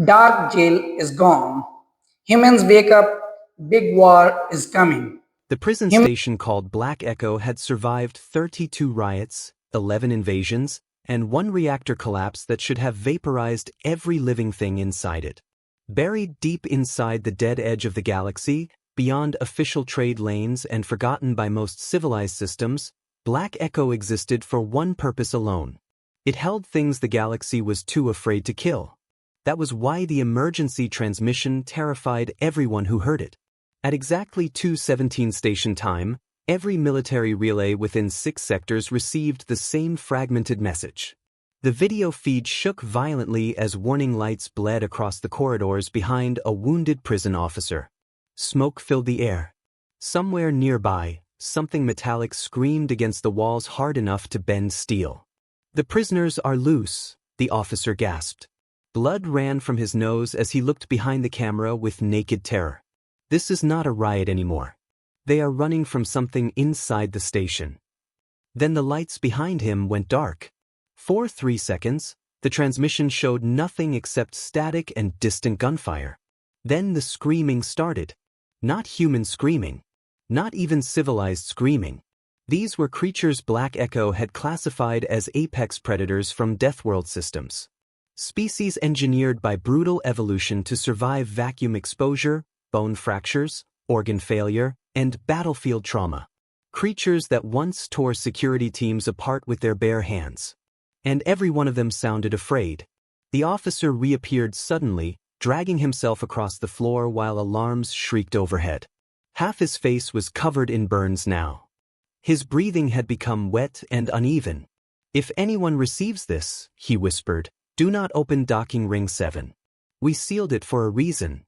Dark jail is gone. Humans wake up. Big war is coming. The prison Hum- station called Black Echo had survived 32 riots, 11 invasions, and one reactor collapse that should have vaporized every living thing inside it. Buried deep inside the dead edge of the galaxy, beyond official trade lanes and forgotten by most civilized systems, Black Echo existed for one purpose alone. It held things the galaxy was too afraid to kill. That was why the emergency transmission terrified everyone who heard it. At exactly 2:17 station time, every military relay within 6 sectors received the same fragmented message. The video feed shook violently as warning lights bled across the corridors behind a wounded prison officer. Smoke filled the air. Somewhere nearby, something metallic screamed against the walls hard enough to bend steel. "The prisoners are loose," the officer gasped. Blood ran from his nose as he looked behind the camera with naked terror. This is not a riot anymore. They are running from something inside the station. Then the lights behind him went dark. For 3 seconds, the transmission showed nothing except static and distant gunfire. Then the screaming started. Not human screaming. Not even civilized screaming. These were creatures Black Echo had classified as apex predators from Deathworld systems. Species engineered by brutal evolution to survive vacuum exposure, bone fractures, organ failure, and battlefield trauma. Creatures that once tore security teams apart with their bare hands. And every one of them sounded afraid. The officer reappeared suddenly, dragging himself across the floor while alarms shrieked overhead. Half his face was covered in burns now. His breathing had become wet and uneven. "If anyone receives this," he whispered, "do not open docking ring 7. We sealed it for a reason."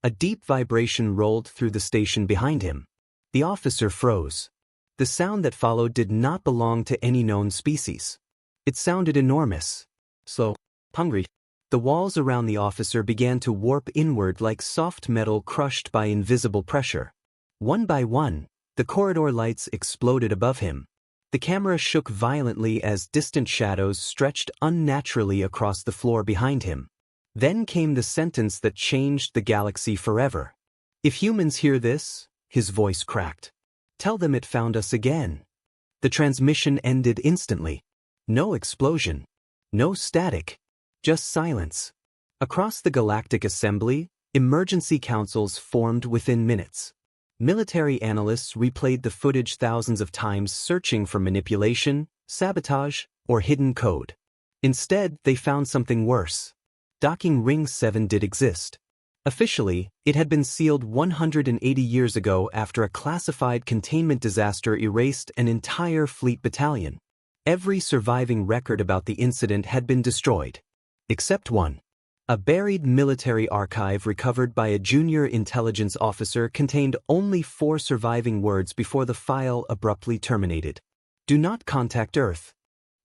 A deep vibration rolled through the station behind him. The officer froze. The sound that followed did not belong to any known species. It sounded enormous. So hungry. The walls around the officer began to warp inward like soft metal crushed by invisible pressure. One by one, the corridor lights exploded above him. The camera shook violently as distant shadows stretched unnaturally across the floor behind him. Then came the sentence that changed the galaxy forever. "If humans hear this," his voice cracked, "tell them it found us again." The transmission ended instantly. No explosion. No static. Just silence. Across the Galactic Assembly, emergency councils formed within minutes. Military analysts replayed the footage thousands of times, searching for manipulation, sabotage, or hidden code. Instead, they found something worse. Docking Ring 7 did exist. Officially, it had been sealed 180 years ago after a classified containment disaster erased an entire fleet battalion. Every surviving record about the incident had been destroyed. Except one. A buried military archive recovered by a junior intelligence officer contained only 4 surviving words before the file abruptly terminated. "Do not contact Earth."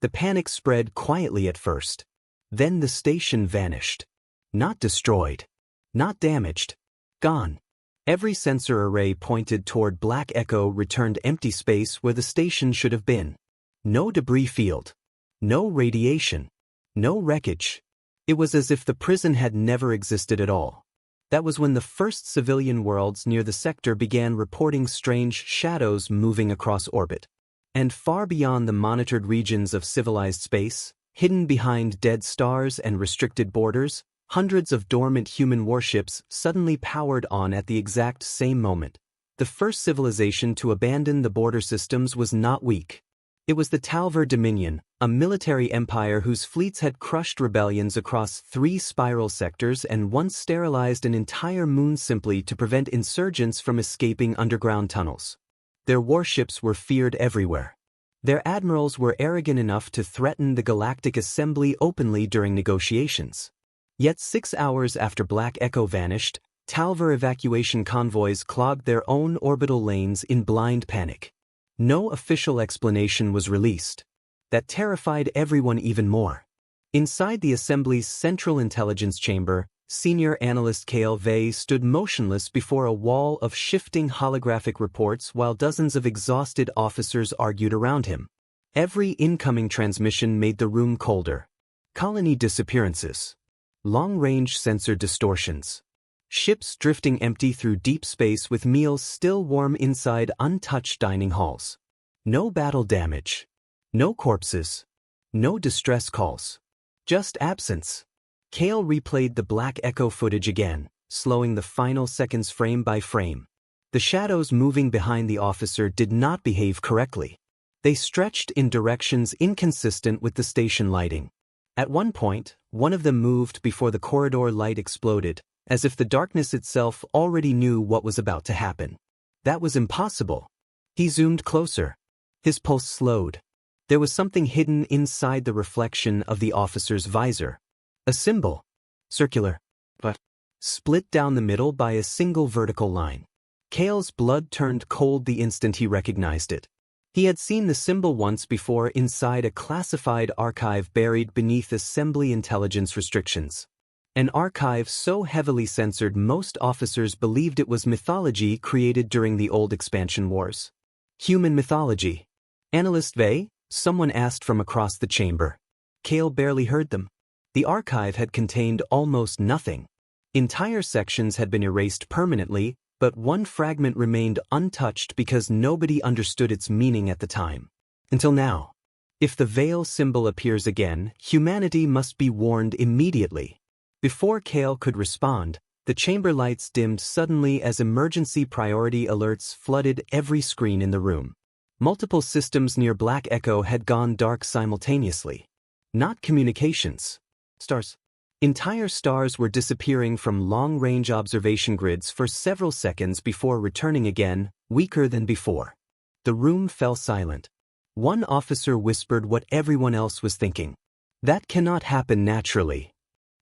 The panic spread quietly at first. Then the station vanished. Not destroyed. Not damaged. Gone. Every sensor array pointed toward Black Echo returned empty space where the station should have been. No debris field. No radiation. No wreckage. It was as if the prison had never existed at all. That was when the first civilian worlds near the sector began reporting strange shadows moving across orbit. And far beyond the monitored regions of civilized space, hidden behind dead stars and restricted borders, hundreds of dormant human warships suddenly powered on at the exact same moment. The first civilization to abandon the border systems was not weak. It was the Talver Dominion, a military empire whose fleets had crushed rebellions across 3 spiral sectors and once sterilized an entire moon simply to prevent insurgents from escaping underground tunnels. Their warships were feared everywhere. Their admirals were arrogant enough to threaten the Galactic Assembly openly during negotiations. Yet 6 hours after Black Echo vanished, Talver evacuation convoys clogged their own orbital lanes in blind panic. No official explanation was released. That terrified everyone even more. Inside the Assembly's Central Intelligence Chamber, Senior Analyst Kale Vey stood motionless before a wall of shifting holographic reports while dozens of exhausted officers argued around him. Every incoming transmission made the room colder. Colony disappearances. long-range sensor distortions. Ships drifting empty through deep space with meals still warm inside untouched dining halls. No battle damage. No corpses. No distress calls. Just absence. Kale replayed the Black Echo footage again, slowing the final seconds frame by frame. The shadows moving behind the officer did not behave correctly. They stretched in directions inconsistent with the station lighting. At one point, one of them moved before the corridor light exploded, as if the darkness itself already knew what was about to happen. That was impossible. He zoomed closer. His pulse slowed. There was something hidden inside the reflection of the officer's visor. A symbol. Circular. But split down the middle by a single vertical line. Kale's blood turned cold the instant he recognized it. He had seen the symbol once before inside a classified archive buried beneath Assembly intelligence restrictions. An archive so heavily censored most officers believed it was mythology created during the old expansion wars. Human mythology. Analyst Vey? Someone asked from across the chamber. Kale barely heard them. The archive had contained almost nothing. Entire sections had been erased permanently, but one fragment remained untouched because nobody understood its meaning at the time. Until now. If the veil symbol appears again, humanity must be warned immediately. Before Kale could respond, the chamber lights dimmed suddenly as emergency priority alerts flooded every screen in the room. Multiple systems near Black Echo had gone dark simultaneously. Not communications. Stars. Entire stars were disappearing from long-range observation grids for several seconds before returning again, weaker than before. The room fell silent. One officer whispered what everyone else was thinking. That cannot happen naturally.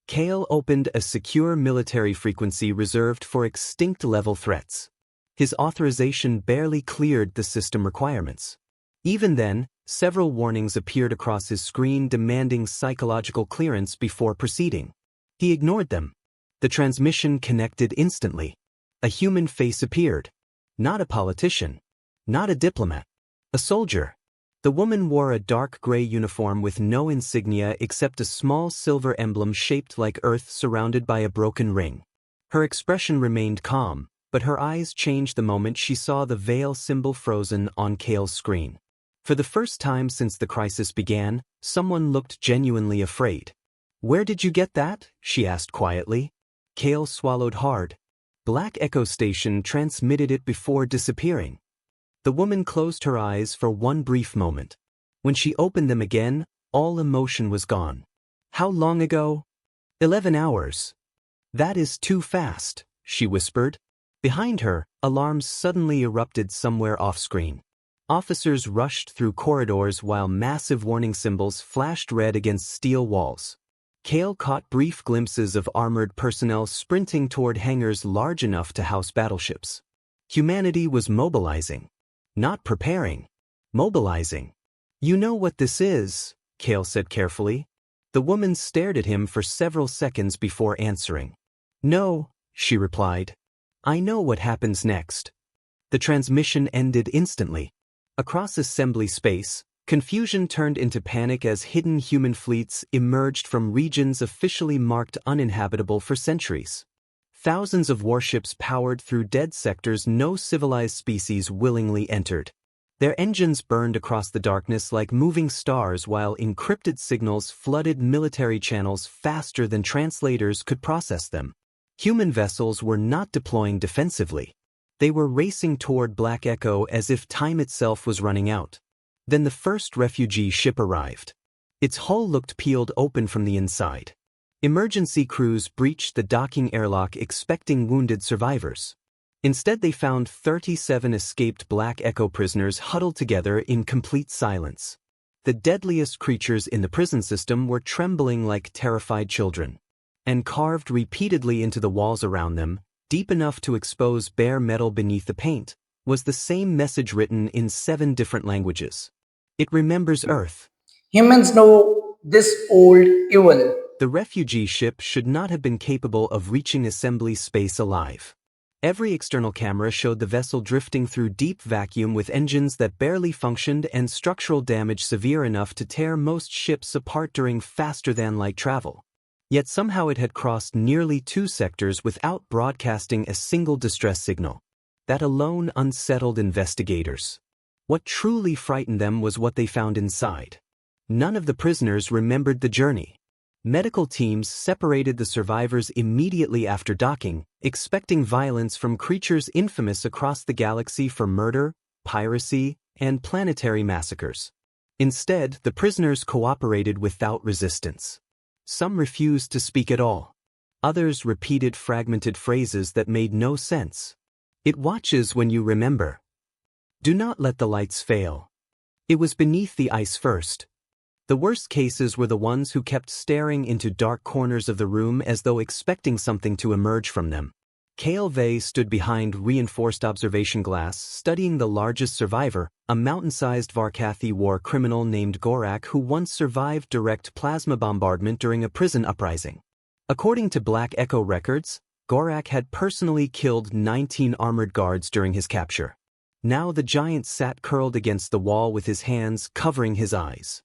Kale opened a secure military frequency reserved for extinct-level threats. His authorization barely cleared the system requirements. Even then, several warnings appeared across his screen demanding psychological clearance before proceeding. He ignored them. The transmission connected instantly. A human face appeared. Not a politician. Not a diplomat. A soldier. The woman wore a dark gray uniform with no insignia except a small silver emblem shaped like Earth surrounded by a broken ring. Her expression remained calm, but her eyes changed the moment she saw the veil symbol frozen on Kale's screen. For the first time since the crisis began, someone looked genuinely afraid. "Where did you get that?" she asked quietly. Kale swallowed hard. Black Echo Station transmitted it before disappearing. The woman closed her eyes for one brief moment. When she opened them again, all emotion was gone. "How long ago?" 11 hours. "That is too fast," she whispered. Behind her, alarms suddenly erupted somewhere off-screen. Officers rushed through corridors while massive warning symbols flashed red against steel walls. Kale caught brief glimpses of armored personnel sprinting toward hangars large enough to house battleships. Humanity was mobilizing. Not preparing. Mobilizing. "You know what this is," Kale said carefully. The woman stared at him for several seconds before answering. "No," she replied. "I know what happens next." The transmission ended instantly. Across assembly space, confusion turned into panic as hidden human fleets emerged from regions officially marked uninhabitable for centuries. Thousands of warships powered through dead sectors no civilized species willingly entered. Their engines burned across the darkness like moving stars while encrypted signals flooded military channels faster than translators could process them. Human vessels were not deploying defensively. They were racing toward Black Echo as if time itself was running out. Then the first refugee ship arrived. Its hull looked peeled open from the inside. Emergency crews breached the docking airlock expecting wounded survivors. Instead they found 37 escaped Black Echo prisoners huddled together in complete silence. The deadliest creatures in the prison system were trembling like terrified children. And carved repeatedly into the walls around them, deep enough to expose bare metal beneath the paint, was the same message written in 7 different languages. It remembers Earth. Humans know this old evil. The refugee ship should not have been capable of reaching assembly space alive. Every external camera showed the vessel drifting through deep vacuum with engines that barely functioned and structural damage severe enough to tear most ships apart during faster-than-light travel. Yet somehow it had crossed nearly 2 sectors without broadcasting a single distress signal. That alone unsettled investigators. What truly frightened them was what they found inside. None of the prisoners remembered the journey. Medical teams separated the survivors immediately after docking, expecting violence from creatures infamous across the galaxy for murder, piracy, and planetary massacres. Instead, the prisoners cooperated without resistance. Some refused to speak at all. Others repeated fragmented phrases that made no sense. It watches when you remember. Do not let the lights fail. It was beneath the ice first. The worst cases were the ones who kept staring into dark corners of the room as though expecting something to emerge from them. Kale Vey stood behind reinforced observation glass, studying the largest survivor, a mountain-sized Varkathi war criminal named Gorak who once survived direct plasma bombardment during a prison uprising. According to Black Echo records, Gorak had personally killed 19 armored guards during his capture. Now the giant sat curled against the wall with his hands covering his eyes.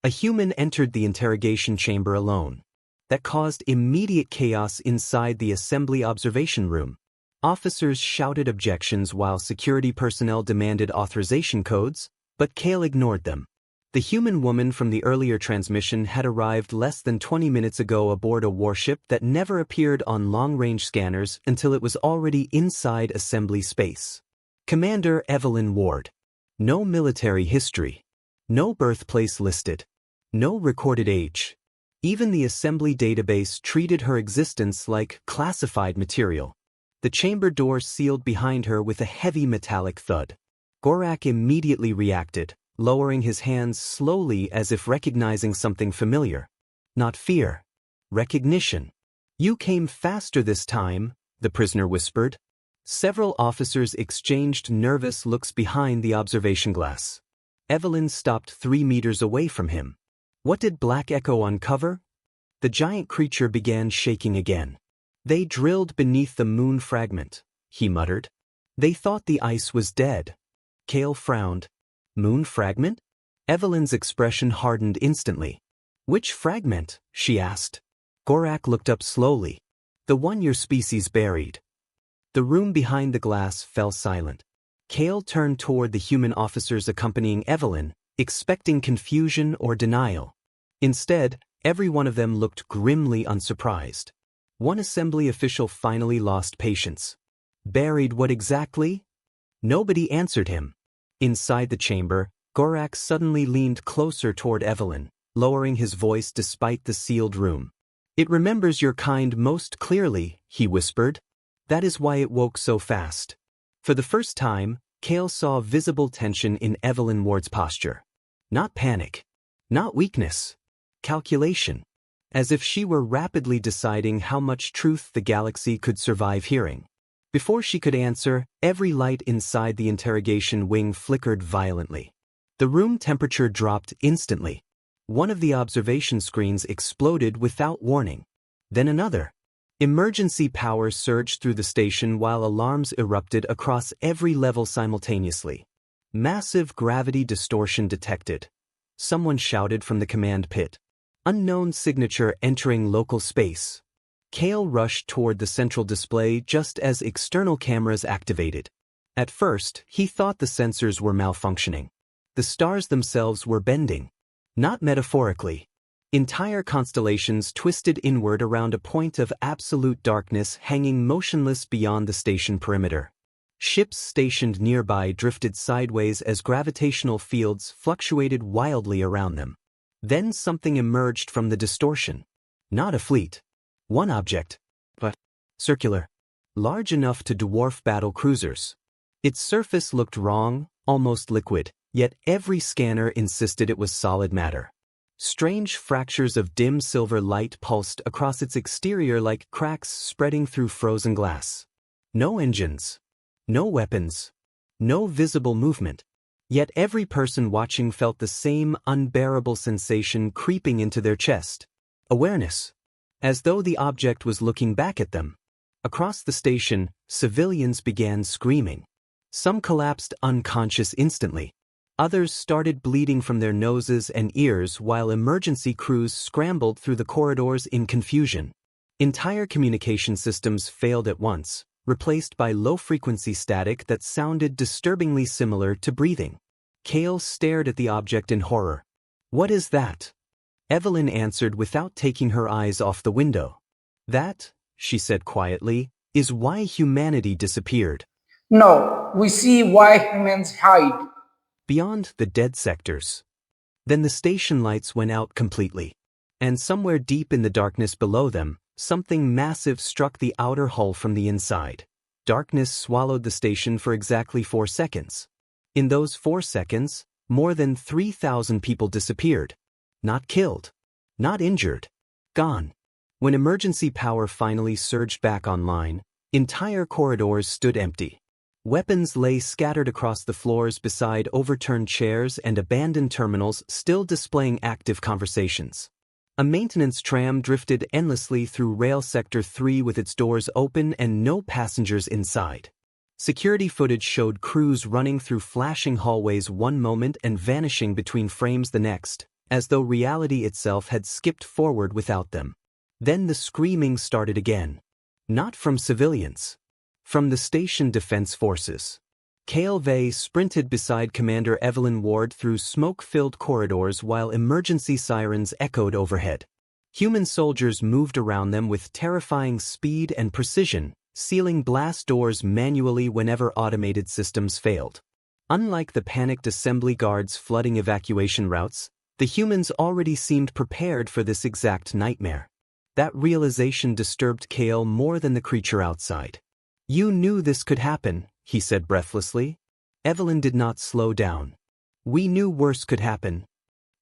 A human entered the interrogation chamber alone. That caused immediate chaos inside the assembly observation room. Officers shouted objections while security personnel demanded authorization codes, but Kale ignored them. The human woman from the earlier transmission had arrived less than 20 minutes ago aboard a warship that never appeared on long-range scanners until it was already inside assembly space. Commander Evelyn Ward. No military history. No birthplace listed. No recorded age. Even the assembly database treated her existence like classified material. The chamber door sealed behind her with a heavy metallic thud. Gorak immediately reacted, lowering his hands slowly as if recognizing something familiar. Not fear. Recognition. You came faster this time, the prisoner whispered. Several officers exchanged nervous looks behind the observation glass. Evelyn stopped 3 meters away from him. What did Black Echo uncover? The giant creature began shaking again. They drilled beneath the moon fragment, he muttered. They thought the ice was dead. Kale frowned. Moon fragment? Evelyn's expression hardened instantly. Which fragment? She asked. Gorak looked up slowly. The one your species buried. The room behind the glass fell silent. Kale turned toward the human officers accompanying Evelyn, expecting confusion or denial. Instead, every one of them looked grimly unsurprised. One assembly official finally lost patience. Buried what exactly? Nobody answered him. Inside the chamber, Gorak suddenly leaned closer toward Evelyn, lowering his voice despite the sealed room. It remembers your kind most clearly, he whispered. That is why it woke so fast. For the first time, Kale saw visible tension in Evelyn Ward's posture. Not panic. Not weakness. Calculation. As if she were rapidly deciding how much truth the galaxy could survive hearing. Before she could answer, every light inside the interrogation wing flickered violently. The room temperature dropped instantly. One of the observation screens exploded without warning. Then another. Emergency power surged through the station while alarms erupted across every level simultaneously. Massive gravity distortion detected. Someone shouted from the command pit. Unknown signature entering local space. Kale rushed toward the central display just as external cameras activated. At first, he thought the sensors were malfunctioning. The stars themselves were bending. Not metaphorically. Entire constellations twisted inward around a point of absolute darkness hanging motionless beyond the station perimeter. Ships stationed nearby drifted sideways as gravitational fields fluctuated wildly around them. Then something emerged from the distortion. Not a fleet. One object. But circular. Large enough to dwarf battle cruisers. Its surface looked wrong, almost liquid, yet every scanner insisted it was solid matter. Strange fractures of dim silver light pulsed across its exterior like cracks spreading through frozen glass. No engines. No weapons. No visible movement. Yet every person watching felt the same unbearable sensation creeping into their chest. Awareness. As though the object was looking back at them. Across the station, civilians began screaming. Some collapsed unconscious instantly. Others started bleeding from their noses and ears while emergency crews scrambled through the corridors in confusion. Entire communication systems failed at once, replaced by low-frequency static that sounded disturbingly similar to breathing. Kale stared at the object in horror. "What is that?" Evelyn answered without taking her eyes off the window. "That," she said quietly, "is why humanity disappeared." No, we see why humans hide. Beyond the dead sectors. Then the station lights went out completely. And somewhere deep in the darkness below them, something massive struck the outer hull from the inside. Darkness swallowed the station for exactly 4 seconds. In those 4 seconds, more than 3,000 people disappeared. Not killed. Not injured. Gone. When emergency power finally surged back online, entire corridors stood empty. Weapons lay scattered across the floors beside overturned chairs and abandoned terminals still displaying active conversations. A maintenance tram drifted endlessly through Rail Sector 3 with its doors open and no passengers inside. Security footage showed crews running through flashing hallways one moment and vanishing between frames the next, as though reality itself had skipped forward without them. Then the screaming started again. Not from civilians. From the station defense forces. Kale Vey sprinted beside Commander Evelyn Ward through smoke-filled corridors while emergency sirens echoed overhead. Human soldiers moved around them with terrifying speed and precision, sealing blast doors manually whenever automated systems failed. Unlike the panicked assembly guards flooding evacuation routes, the humans already seemed prepared for this exact nightmare. That realization disturbed Kale more than the creature outside. "You knew this could happen," he said breathlessly. Evelyn did not slow down. "We knew worse could happen."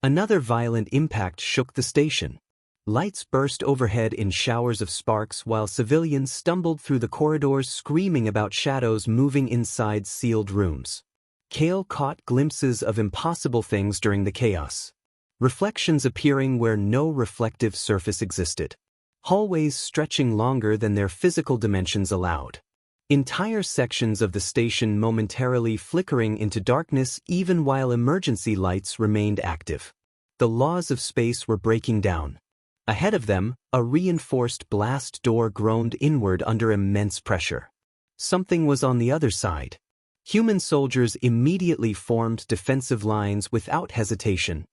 Another violent impact shook the station. Lights burst overhead in showers of sparks while civilians stumbled through the corridors screaming about shadows moving inside sealed rooms. Kale caught glimpses of impossible things during the chaos. Reflections appearing where no reflective surface existed. Hallways stretching longer than their physical dimensions allowed. Entire sections of the station momentarily flickering into darkness even while emergency lights remained active. The laws of space were breaking down. Ahead of them, a reinforced blast door groaned inward under immense pressure. Something was on the other side. Human soldiers immediately formed defensive lines without hesitation.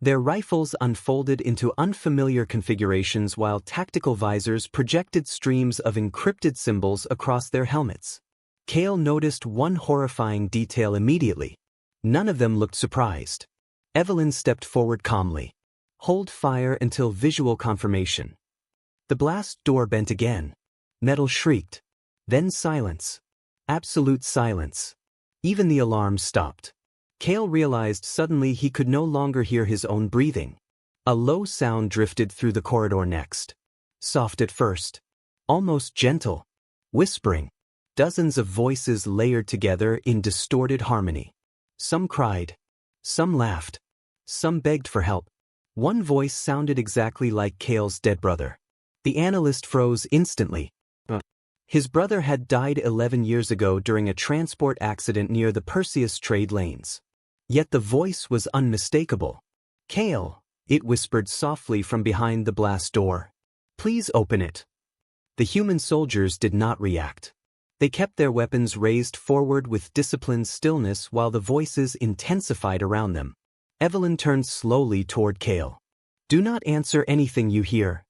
Their rifles unfolded into unfamiliar configurations while tactical visors projected streams of encrypted symbols across their helmets. Kale noticed one horrifying detail immediately. None of them looked surprised. Evelyn stepped forward calmly. "Hold fire until visual confirmation." The blast door bent again. Metal shrieked. Then silence. Absolute silence. Even the alarm stopped. Kale realized suddenly he could no longer hear his own breathing. A low sound drifted through the corridor next. Soft at first. Almost gentle. Whispering. Dozens of voices layered together in distorted harmony. Some cried. Some laughed. Some begged for help. One voice sounded exactly like Kale's dead brother. The analyst froze instantly. His brother had died 11 years ago during a transport accident near the Perseus trade lanes. Yet the voice was unmistakable. "Kale," it whispered softly from behind the blast door. "Please open it." The human soldiers did not react. They kept their weapons raised forward with disciplined stillness while the voices intensified around them. Evelyn turned slowly toward Kale. "Do not answer anything you hear."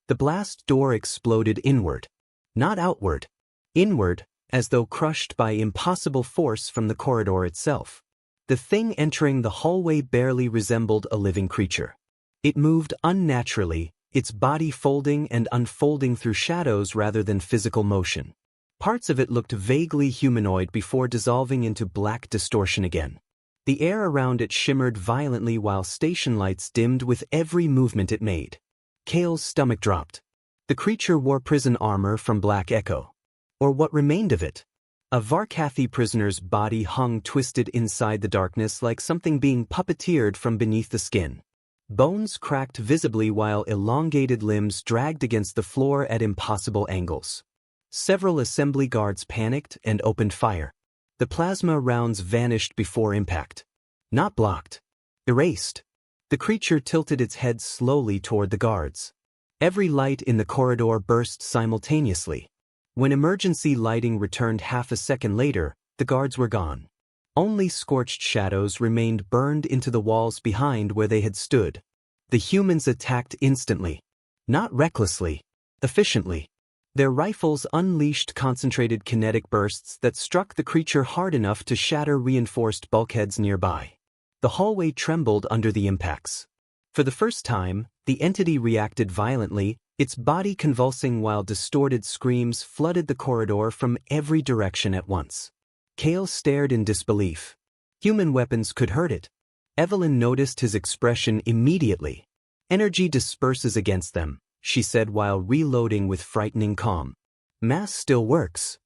The blast door exploded inward. Not outward. Inward, as though crushed by impossible force from the corridor itself. The thing entering the hallway barely resembled a living creature. It moved unnaturally, its body folding and unfolding through shadows rather than physical motion. Parts of it looked vaguely humanoid before dissolving into black distortion again. The air around it shimmered violently while station lights dimmed with every movement it made. Kale's stomach dropped. The creature wore prison armor from Black Echo. Or what remained of it. A Varkathi prisoner's body hung twisted inside the darkness like something being puppeteered from beneath the skin. Bones cracked visibly while elongated limbs dragged against the floor at impossible angles. Several assembly guards panicked and opened fire. The plasma rounds vanished before impact. Not blocked. Erased. The creature tilted its head slowly toward the guards. Every light in the corridor burst simultaneously. When emergency lighting returned half a second later, the guards were gone. Only scorched shadows remained burned into the walls behind where they had stood. The humans attacked instantly. Not recklessly. Efficiently. Their rifles unleashed concentrated kinetic bursts that struck the creature hard enough to shatter reinforced bulkheads nearby. The hallway trembled under the impacts. For the first time, the entity reacted violently, its body convulsing while distorted screams flooded the corridor from every direction at once. Kale stared in disbelief. Human weapons could hurt it. Evelyn noticed his expression immediately. Energy disperses against them, she said while reloading with frightening calm. Mass still works.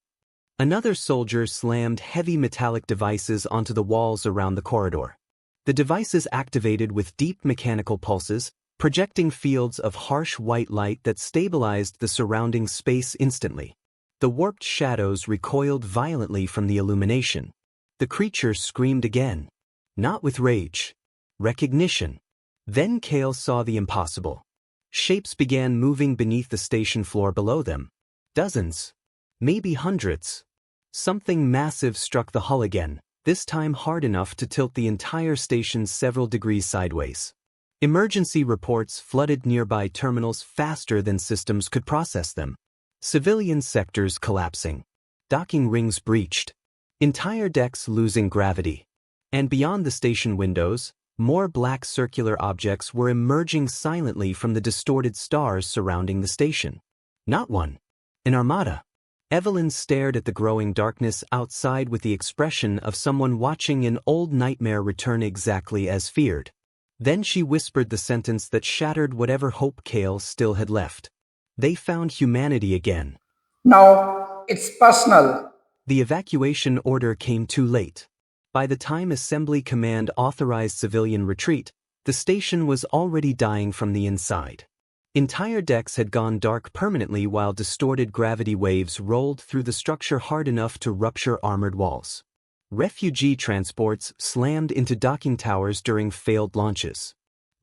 Another soldier slammed heavy metallic devices onto the walls around the corridor. The devices activated with deep mechanical pulses, projecting fields of harsh white light that stabilized the surrounding space instantly. The warped shadows recoiled violently from the illumination. The creature screamed again. Not with rage. Recognition. Then Kale saw the impossible. Shapes began moving beneath the station floor below them. Dozens. Maybe hundreds. Something massive struck the hull again, this time hard enough to tilt the entire station several degrees sideways. Emergency reports flooded nearby terminals faster than systems could process them. Civilian sectors collapsing. Docking rings breached. Entire decks losing gravity. And beyond the station windows, more black circular objects were emerging silently from the distorted stars surrounding the station. Not one. An armada. Evelyn stared at the growing darkness outside with the expression of someone watching an old nightmare return exactly as feared. Then she whispered the sentence that shattered whatever hope Kale still had left. They found humanity again. Now it's personal. The evacuation order came too late. By the time Assembly Command authorized civilian retreat, the station was already dying from the inside. Entire decks had gone dark permanently while distorted gravity waves rolled through the structure hard enough to rupture armored walls. Refugee transports slammed into docking towers during failed launches.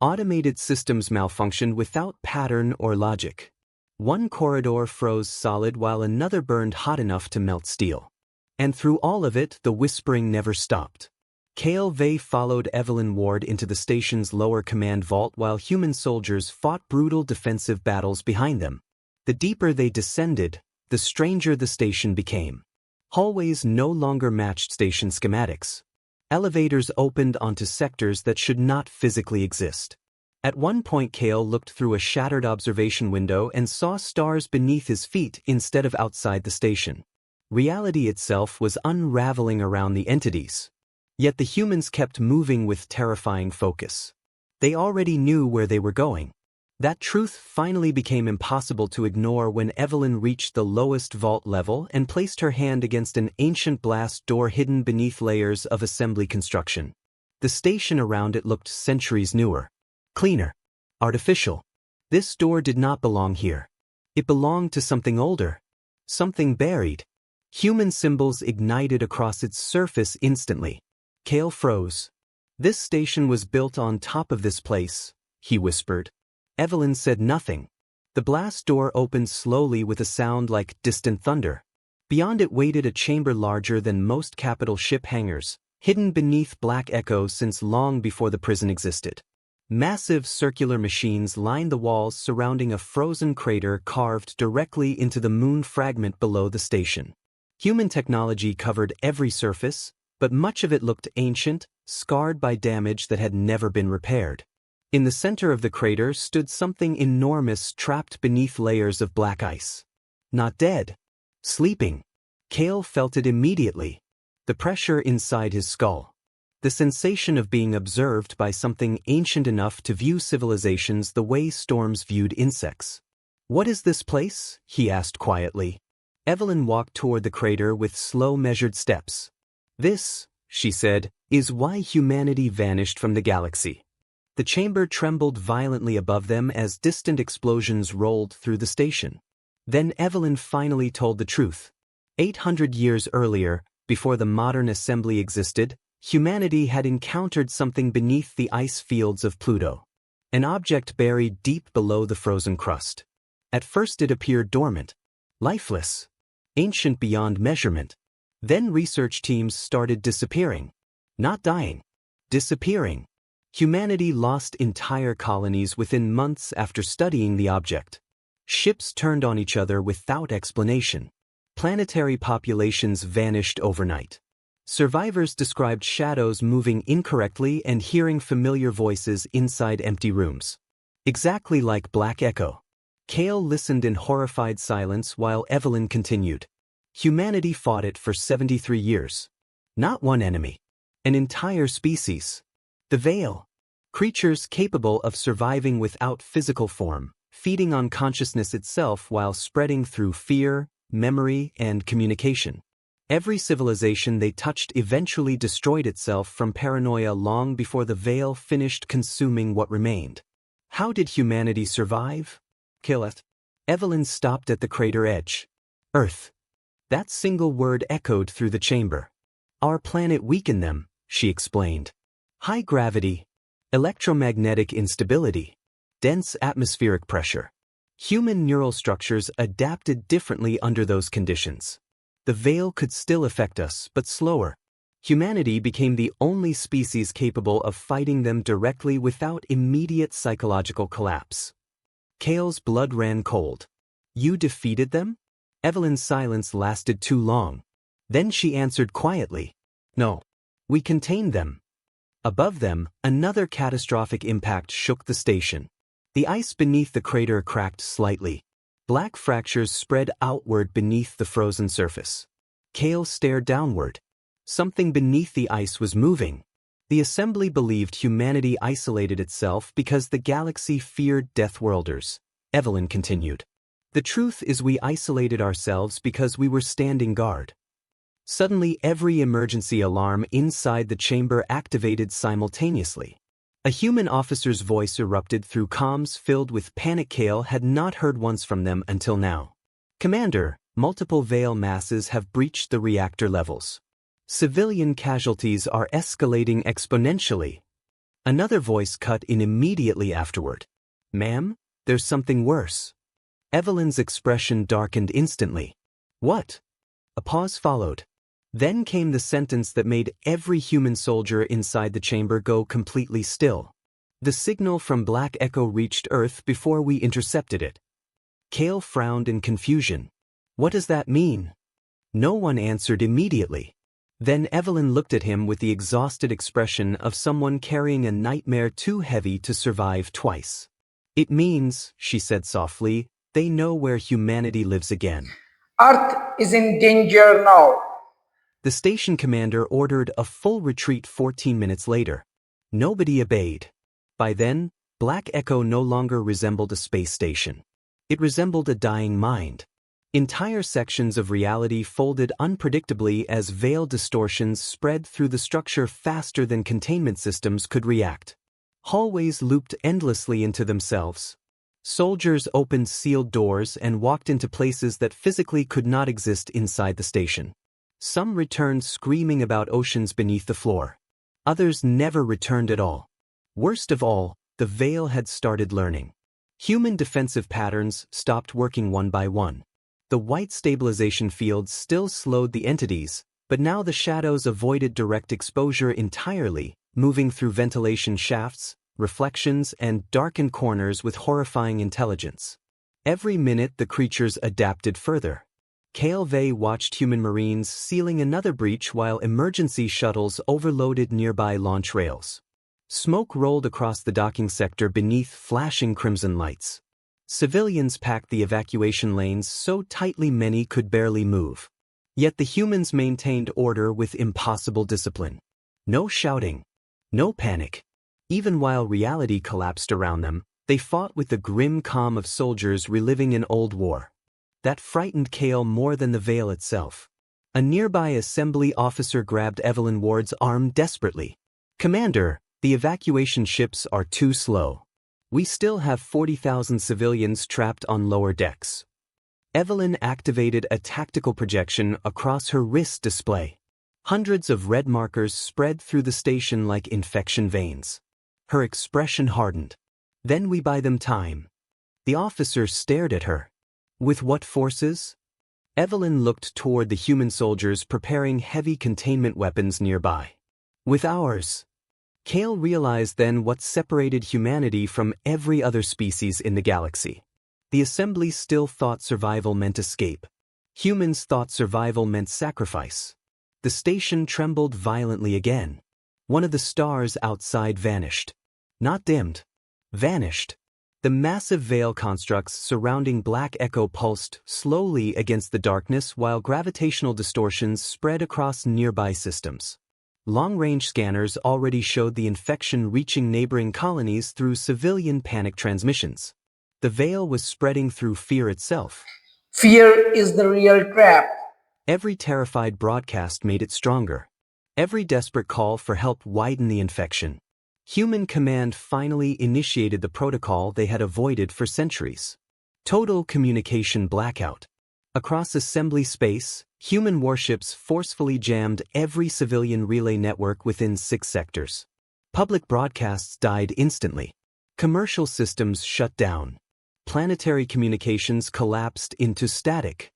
Automated systems malfunctioned without pattern or logic. One corridor froze solid while another burned hot enough to melt steel. And through all of it, the whispering never stopped. Kale Vey followed Evelyn Ward into the station's lower command vault while human soldiers fought brutal defensive battles behind them. The deeper they descended, the stranger the station became. Hallways no longer matched station schematics. Elevators opened onto sectors that should not physically exist. At one point Kale looked through a shattered observation window and saw stars beneath his feet instead of outside the station. Reality itself was unraveling around the entities. Yet the humans kept moving with terrifying focus. They already knew where they were going. That truth finally became impossible to ignore when Evelyn reached the lowest vault level and placed her hand against an ancient blast door hidden beneath layers of assembly construction. The station around it looked centuries newer. Cleaner. Artificial. This door did not belong here. It belonged to something older. Something buried. Human symbols ignited across its surface instantly. Kale froze. This station was built on top of this place, he whispered. Evelyn said nothing. The blast door opened slowly with a sound like distant thunder. Beyond it waited a chamber larger than most capital ship hangars, hidden beneath black echoes since long before the prison existed. Massive circular machines lined the walls surrounding a frozen crater carved directly into the moon fragment below the station. Human technology covered every surface, but much of it looked ancient, scarred by damage that had never been repaired. In the center of the crater stood something enormous trapped beneath layers of black ice. Not dead. Sleeping. Kale felt it immediately. The pressure inside his skull. The sensation of being observed by something ancient enough to view civilizations the way storms viewed insects. "What is this place?" he asked quietly. Evelyn walked toward the crater with slow measured steps. "This," she said, "is why humanity vanished from the galaxy." The chamber trembled violently above them as distant explosions rolled through the station. Then Evelyn finally told the truth. 800 years earlier, before the modern assembly existed, Humanity had encountered something beneath the ice fields of Pluto. An object buried deep below the frozen crust. At first it appeared dormant, lifeless, ancient beyond measurement. Then research teams started disappearing. Not dying, disappearing. Humanity lost entire colonies within months after studying the object. Ships turned on each other without explanation. Planetary populations vanished overnight. Survivors described shadows moving incorrectly and hearing familiar voices inside empty rooms. Exactly like Black Echo. Kale listened in horrified silence while Evelyn continued. Humanity fought it for 73 years. Not one enemy. An entire species. The Veil. Creatures capable of surviving without physical form, feeding on consciousness itself while spreading through fear, memory, and communication. Every civilization they touched eventually destroyed itself from paranoia long before the Veil finished consuming what remained. How did humanity survive? Kill it. Evelyn stopped at the crater edge. Earth. That single word echoed through the chamber. Our planet weakened them, she explained. High gravity, electromagnetic instability, dense atmospheric pressure. Human neural structures adapted differently under those conditions. The Veil could still affect us, but slower. Humanity became the only species capable of fighting them directly without immediate psychological collapse. Kale's blood ran cold. You defeated them? Evelyn's silence lasted too long. Then she answered quietly. No. We contained them. Above them, another catastrophic impact shook the station. The ice beneath the crater cracked slightly. Black fractures spread outward beneath the frozen surface. Kale stared downward. Something beneath the ice was moving. The Assembly believed humanity isolated itself because the galaxy feared Deathworlders. Evelyn continued. The truth is we isolated ourselves because we were standing guard. Suddenly every emergency alarm inside the chamber activated simultaneously. A human officer's voice erupted through comms filled with panic. Kale had not heard once from them until now. Commander, multiple Veil masses have breached the reactor levels. Civilian casualties are escalating exponentially. Another voice cut in immediately afterward. Ma'am, there's something worse. Evelyn's expression darkened instantly. What? A pause followed. Then came the sentence that made every human soldier inside the chamber go completely still. The signal from Black Echo reached Earth before we intercepted it. Kale frowned in confusion. What does that mean? No one answered immediately. Then Evelyn looked at him with the exhausted expression of someone carrying a nightmare too heavy to survive twice. It means, she said softly, they know where humanity lives again. Earth is in danger now. The station commander ordered a full retreat 14 minutes later. Nobody obeyed. By then, Black Echo no longer resembled a space station. It resembled a dying mind. Entire sections of reality folded unpredictably as veil distortions spread through the structure faster than containment systems could react. Hallways looped endlessly into themselves. Soldiers opened sealed doors and walked into places that physically could not exist inside the station. Some returned screaming about oceans beneath the floor. Others never returned at all. Worst of all, the Veil had started learning. Human defensive patterns stopped working one by one. The white stabilization fields still slowed the entities, but now the shadows avoided direct exposure entirely, moving through ventilation shafts, reflections, and darkened corners with horrifying intelligence. Every minute the creatures adapted further. Kale Vey watched human marines sealing another breach while emergency shuttles overloaded nearby launch rails. Smoke rolled across the docking sector beneath flashing crimson lights. Civilians packed the evacuation lanes so tightly many could barely move. Yet the humans maintained order with impossible discipline. No shouting. No panic. Even while reality collapsed around them, they fought with the grim calm of soldiers reliving an old war. That frightened Kale more than the Veil itself. A nearby assembly officer grabbed Evelyn Ward's arm desperately. "Commander, the evacuation ships are too slow. We still have 40,000 civilians trapped on lower decks." Evelyn activated a tactical projection across her wrist display. Hundreds of red markers spread through the station like infection veins. Her expression hardened. Then we buy them time. The officer stared at her. With what forces? Evelyn looked toward the human soldiers preparing heavy containment weapons nearby. With ours. Kale realized then what separated humanity from every other species in the galaxy. The Assembly still thought survival meant escape. Humans thought survival meant sacrifice. The station trembled violently again. One of the stars outside vanished. Not dimmed. Vanished. The massive veil constructs surrounding Black Echo pulsed slowly against the darkness while gravitational distortions spread across nearby systems. Long-range scanners already showed the infection reaching neighboring colonies through civilian panic transmissions. The veil was spreading through fear itself. Fear is the real trap. Every terrified broadcast made it stronger. Every desperate call for help widened the infection. Human command finally initiated the protocol they had avoided for centuries. Total communication blackout. Across assembly space, human warships forcefully jammed every civilian relay network within 6 sectors. Public broadcasts died instantly. Commercial systems shut down. Planetary communications collapsed into static.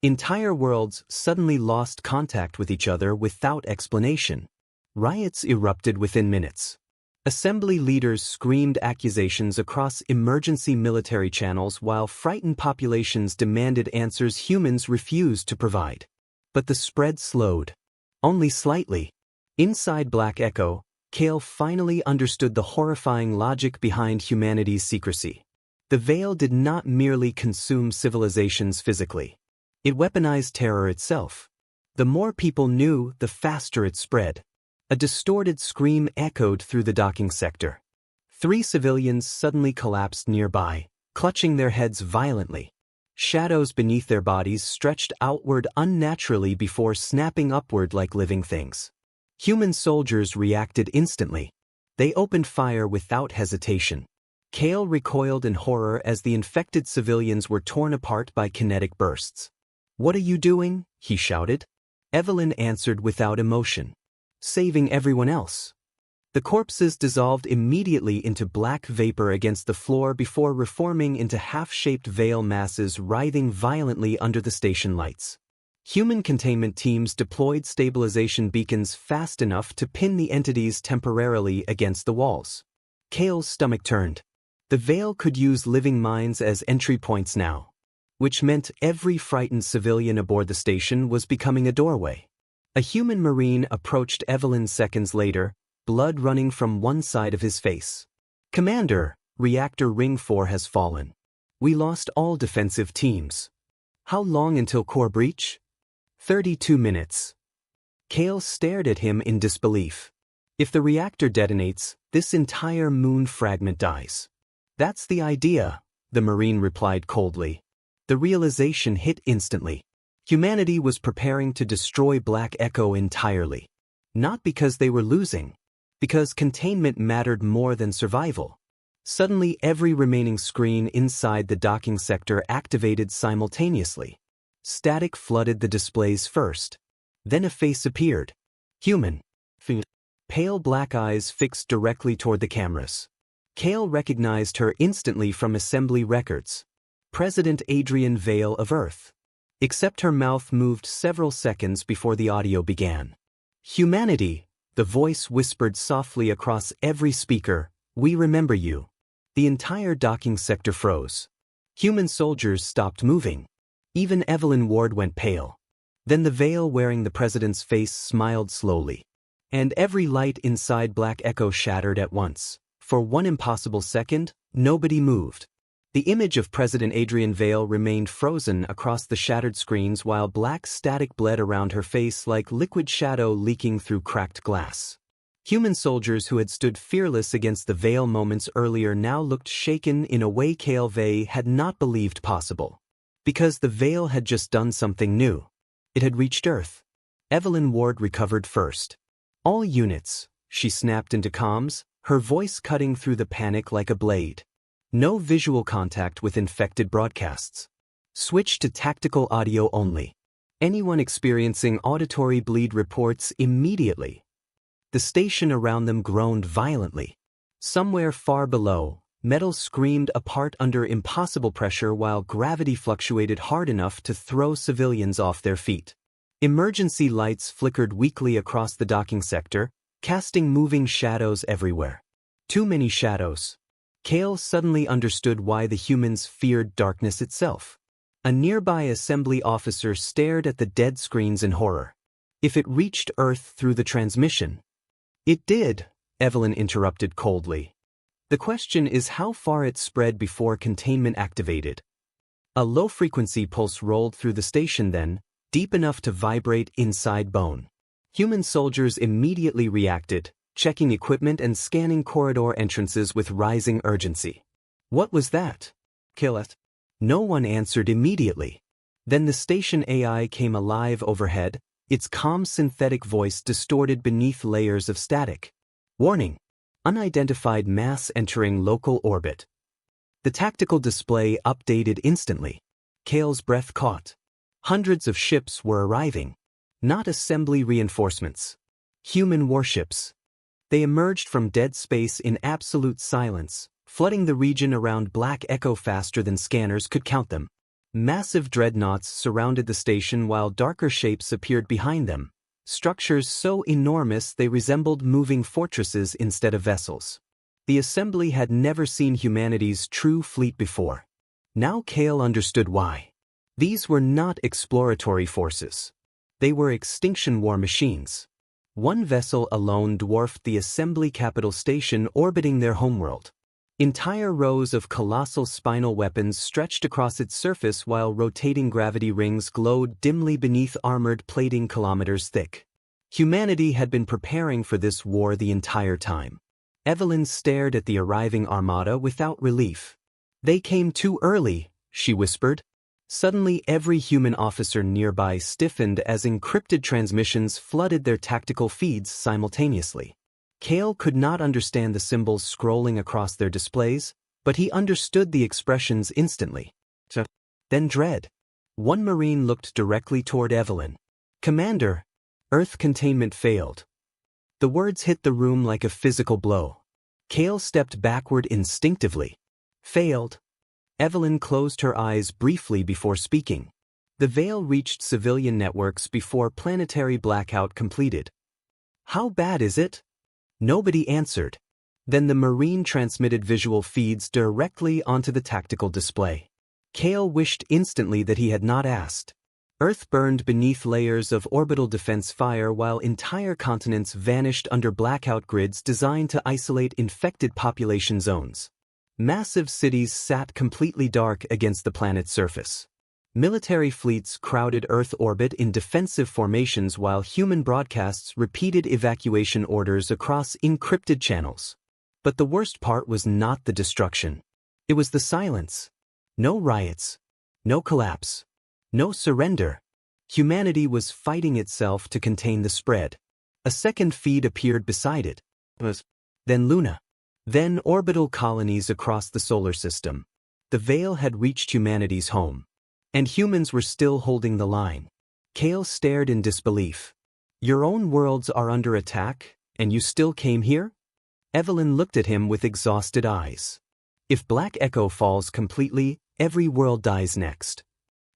Entire worlds suddenly lost contact with each other without explanation. Riots erupted within minutes. Assembly leaders screamed accusations across emergency military channels while frightened populations demanded answers humans refused to provide. But the spread slowed. Only slightly. Inside Black Echo, Kale finally understood the horrifying logic behind humanity's secrecy. The veil did not merely consume civilizations physically. It weaponized terror itself. The more people knew, the faster it spread. A distorted scream echoed through the docking sector. 3 civilians suddenly collapsed nearby, clutching their heads violently. Shadows beneath their bodies stretched outward unnaturally before snapping upward like living things. Human soldiers reacted instantly. They opened fire without hesitation. Kale recoiled in horror as the infected civilians were torn apart by kinetic bursts. "What are you doing?" he shouted. Evelyn answered without emotion. "Saving everyone else." The corpses dissolved immediately into black vapor against the floor before reforming into half-shaped veil masses writhing violently under the station lights. Human containment teams deployed stabilization beacons fast enough to pin the entities temporarily against the walls. Kale's stomach turned. The veil could use living minds as entry points now, which meant every frightened civilian aboard the station was becoming a doorway. A human marine approached Evelyn seconds later, blood running from one side of his face. "Commander, Reactor Ring 4 has fallen. We lost all defensive teams. How long until core breach?" 32 minutes. Kale stared at him in disbelief. "If the reactor detonates, this entire moon fragment dies." "That's the idea," the Marine replied coldly. The realization hit instantly. Humanity was preparing to destroy Black Echo entirely. Not because they were losing. Because containment mattered more than survival. Suddenly every remaining screen inside the docking sector activated simultaneously. Static flooded the displays first. Then a face appeared. Human. Pale black eyes fixed directly toward the cameras. Kale recognized her instantly from assembly records. President Adrian Vale of Earth. Except her mouth moved several seconds before the audio began. "Humanity," the voice whispered softly across every speaker, "we remember you." The entire docking sector froze. Human soldiers stopped moving. Even Evelyn Ward went pale. Then the veil wearing the president's face smiled slowly. And every light inside Black Echo shattered at once. For one impossible second, nobody moved. The image of President Adrian Vale remained frozen across the shattered screens while black static bled around her face like liquid shadow leaking through cracked glass. Human soldiers who had stood fearless against the Vale moments earlier now looked shaken in a way Kale Vale had not believed possible. Because the Vale had just done something new. It had reached Earth. Evelyn Ward recovered first. "All units," she snapped into comms, her voice cutting through the panic like a blade. "No visual contact with infected broadcasts. Switch to tactical audio only. Anyone experiencing auditory bleed reports immediately. The station around them groaned violently. Somewhere far below, metal screamed apart under impossible pressure while gravity fluctuated hard enough to throw civilians off their feet. Emergency lights flickered weakly across the docking sector, casting moving shadows everywhere. Too many shadows. Kale suddenly understood why the humans feared darkness itself. A nearby assembly officer stared at the dead screens in horror. If it reached Earth through the transmission. It did, Evelyn interrupted coldly. The question is how far it spread before containment activated. A low-frequency pulse rolled through the station then, deep enough to vibrate inside bone. Human soldiers immediately reacted, checking equipment and scanning corridor entrances with rising urgency. What was that? Kill it. No one answered immediately. Then the station AI came alive overhead, its calm synthetic voice distorted beneath layers of static. Warning! Unidentified mass entering local orbit. The tactical display updated instantly. Kale's breath caught. Hundreds of ships were arriving. Not assembly reinforcements. Human warships. They emerged from dead space in absolute silence, flooding the region around Black Echo faster than scanners could count them. Massive dreadnoughts surrounded the station while darker shapes appeared behind them, structures so enormous they resembled moving fortresses instead of vessels. The assembly had never seen humanity's true fleet before. Now Kale understood why. These were not exploratory forces. They were extinction war machines. One vessel alone dwarfed the assembly capital station orbiting their homeworld. Entire rows of colossal spinal weapons stretched across its surface while rotating gravity rings glowed dimly beneath armored plating kilometers thick. Humanity had been preparing for this war the entire time. Evelyn stared at the arriving armada without relief. They came too early, she whispered. Suddenly every human officer nearby stiffened as encrypted transmissions flooded their tactical feeds simultaneously. Kale could not understand the symbols scrolling across their displays, but he understood the expressions instantly. Then dread. One Marine looked directly toward Evelyn. "Commander, Earth containment failed." The words hit the room like a physical blow. Kale stepped backward instinctively. Failed? Evelyn closed her eyes briefly before speaking. The veil reached civilian networks before planetary blackout completed. How bad is it? Nobody answered. Then the Marine transmitted visual feeds directly onto the tactical display. Kale wished instantly that he had not asked. Earth burned beneath layers of orbital defense fire while entire continents vanished under blackout grids designed to isolate infected population zones. Massive cities sat completely dark against the planet's surface. Military fleets crowded Earth orbit in defensive formations while human broadcasts repeated evacuation orders across encrypted channels. But the worst part was not the destruction. It was the silence. No riots. No collapse. No surrender. Humanity was fighting itself to contain the spread. A second feed appeared beside it. Then Luna. Then orbital colonies across the solar system. The veil had reached humanity's home. And humans were still holding the line. Kale stared in disbelief. Your own worlds are under attack, and you still came here? Evelyn looked at him with exhausted eyes. If Black Echo falls completely, every world dies next.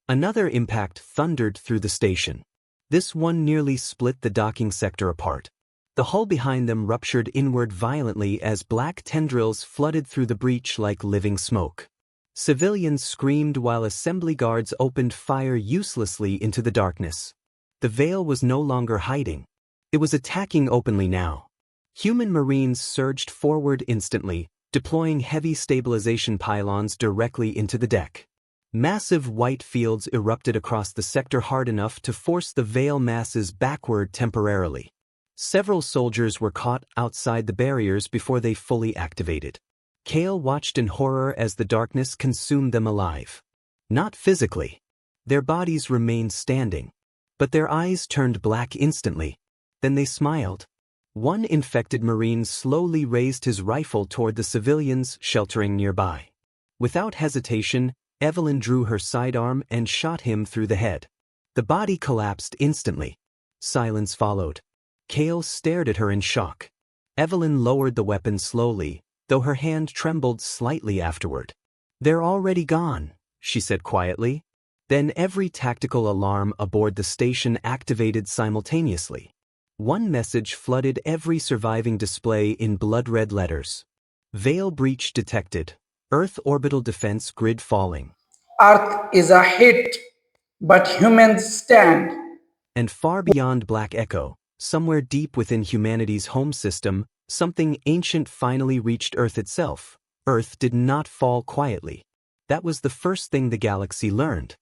Another impact thundered through the station. This one nearly split the docking sector apart. The hull behind them ruptured inward violently as black tendrils flooded through the breach like living smoke. Civilians screamed while assembly guards opened fire uselessly into the darkness. The veil was no longer hiding. It was attacking openly now. Human Marines surged forward instantly, deploying heavy stabilization pylons directly into the deck. Massive white fields erupted across the sector hard enough to force the veil masses backward temporarily. Several soldiers were caught outside the barriers before they fully activated. Kale watched in horror as the darkness consumed them alive. Not physically. Their bodies remained standing. But their eyes turned black instantly. Then they smiled. One infected Marine slowly raised his rifle toward the civilians sheltering nearby. Without hesitation, Evelyn drew her sidearm and shot him through the head. The body collapsed instantly. Silence followed. Kale stared at her in shock. Evelyn lowered the weapon slowly, though her hand trembled slightly afterward. "They're already gone," she said quietly. Then every tactical alarm aboard the station activated simultaneously. One message flooded every surviving display in blood-red letters. Veil breach detected. Earth orbital defense grid falling. Earth is a hit, but humans stand. And far beyond Black Echo, somewhere deep within humanity's home system, something ancient finally reached Earth itself. Earth did not fall quietly. That was the first thing the galaxy learned.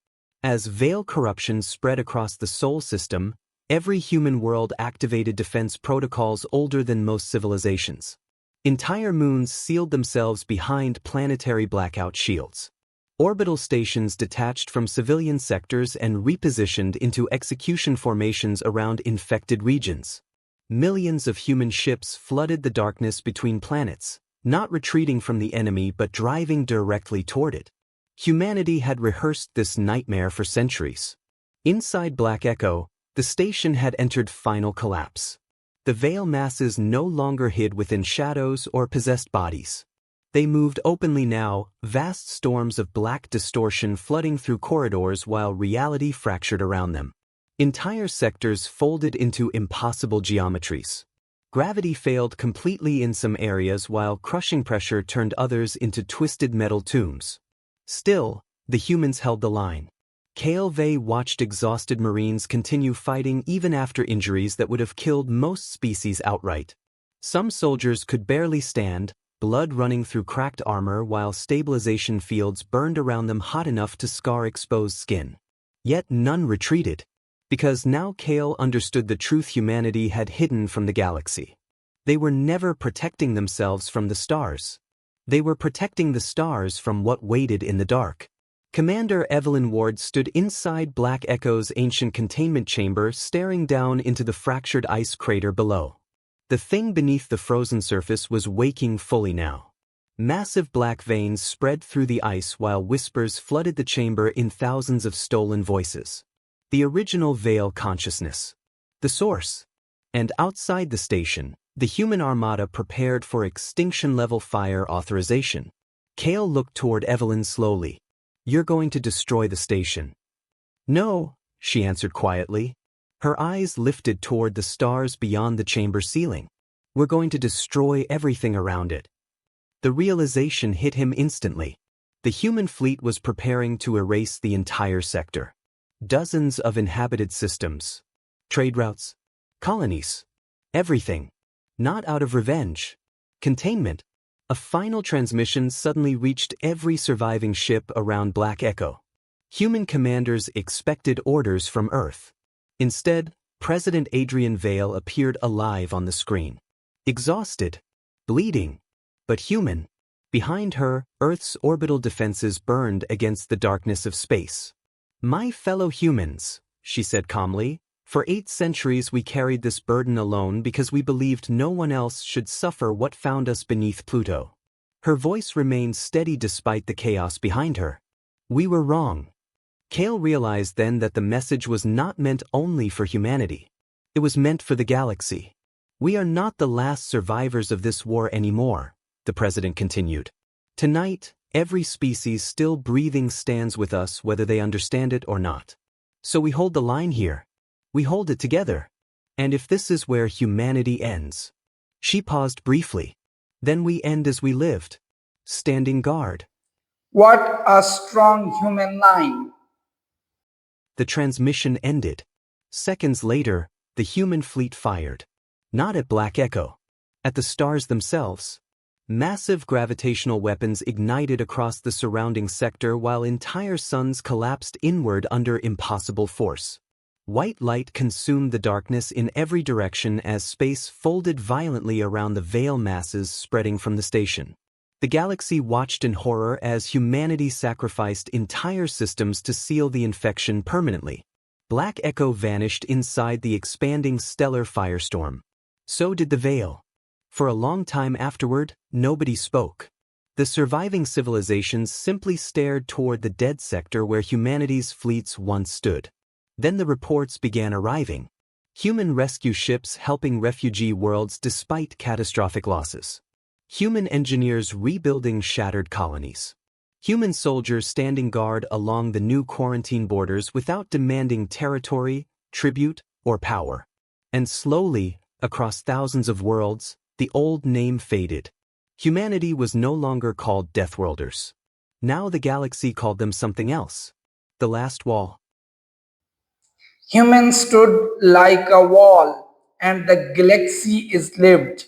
As Veil corruption spread across the Sol system, every human world activated defense protocols older than most civilizations. Entire moons sealed themselves behind planetary blackout shields. Orbital stations detached from civilian sectors and repositioned into execution formations around infected regions. Millions of human ships flooded the darkness between planets, not retreating from the enemy but driving directly toward it. Humanity had rehearsed this nightmare for centuries. Inside Black Echo, the station had entered final collapse. The Veil masses no longer hid within shadows or possessed bodies. They moved openly now, vast storms of black distortion flooding through corridors while reality fractured around them. Entire sectors folded into impossible geometries. Gravity failed completely in some areas while crushing pressure turned others into twisted metal tombs. Still, the humans held the line. Kale Vey watched exhausted Marines continue fighting even after injuries that would have killed most species outright. Some soldiers could barely stand, blood running through cracked armor while stabilization fields burned around them hot enough to scar exposed skin. Yet none retreated, because now Kale understood the truth humanity had hidden from the galaxy. They were never protecting themselves from the stars. They were protecting the stars from what waited in the dark. Commander Evelyn Ward stood inside Black Echo's ancient containment chamber, staring down into the fractured ice crater below. The thing beneath the frozen surface was waking fully now. Massive black veins spread through the ice while whispers flooded the chamber in thousands of stolen voices. The original Veil consciousness. The source. And outside the station, the human armada prepared for extinction-level fire authorization. Kale looked toward Evelyn slowly. "You're going to destroy the station." "No," she answered quietly. Her eyes lifted toward the stars beyond the chamber ceiling. "We're going to destroy everything around it." The realization hit him instantly. The human fleet was preparing to erase the entire sector. Dozens of inhabited systems. Trade routes. Colonies. Everything. Not out of revenge. Containment. A final transmission suddenly reached every surviving ship around Black Echo. Human commanders expected orders from Earth. Instead, President Adrian Vale appeared alive on the screen. Exhausted. Bleeding. But human. Behind her, Earth's orbital defenses burned against the darkness of space. "My fellow humans," she said calmly, "for 8 centuries we carried this burden alone because we believed no one else should suffer what found us beneath Pluto." Her voice remained steady despite the chaos behind her. "We were wrong." Kale realized then that the message was not meant only for humanity. It was meant for the galaxy. "We are not the last survivors of this war anymore," the president continued. "Tonight, every species still breathing stands with us whether they understand it or not. So we hold the line here. We hold it together. And if this is where humanity ends." She paused briefly. "Then we end as we lived, standing guard." What a strong human line. The transmission ended. Seconds later, the human fleet fired. Not at Black Echo. At the stars themselves. Massive gravitational weapons ignited across the surrounding sector while entire suns collapsed inward under impossible force. White light consumed the darkness in every direction as space folded violently around the Veil masses spreading from the station. The galaxy watched in horror as humanity sacrificed entire systems to seal the infection permanently. Black Echo vanished inside the expanding stellar firestorm. So did the Veil. For a long time afterward, nobody spoke. The surviving civilizations simply stared toward the dead sector where humanity's fleets once stood. Then the reports began arriving. Human rescue ships helping refugee worlds despite catastrophic losses. Human engineers rebuilding shattered colonies. Human soldiers standing guard along the new quarantine borders without demanding territory, tribute, or power. And slowly, across thousands of worlds, the old name faded. Humanity was no longer called Deathworlders. Now the galaxy called them something else. The Last Wall. Humans stood like a wall, and the galaxy is lived.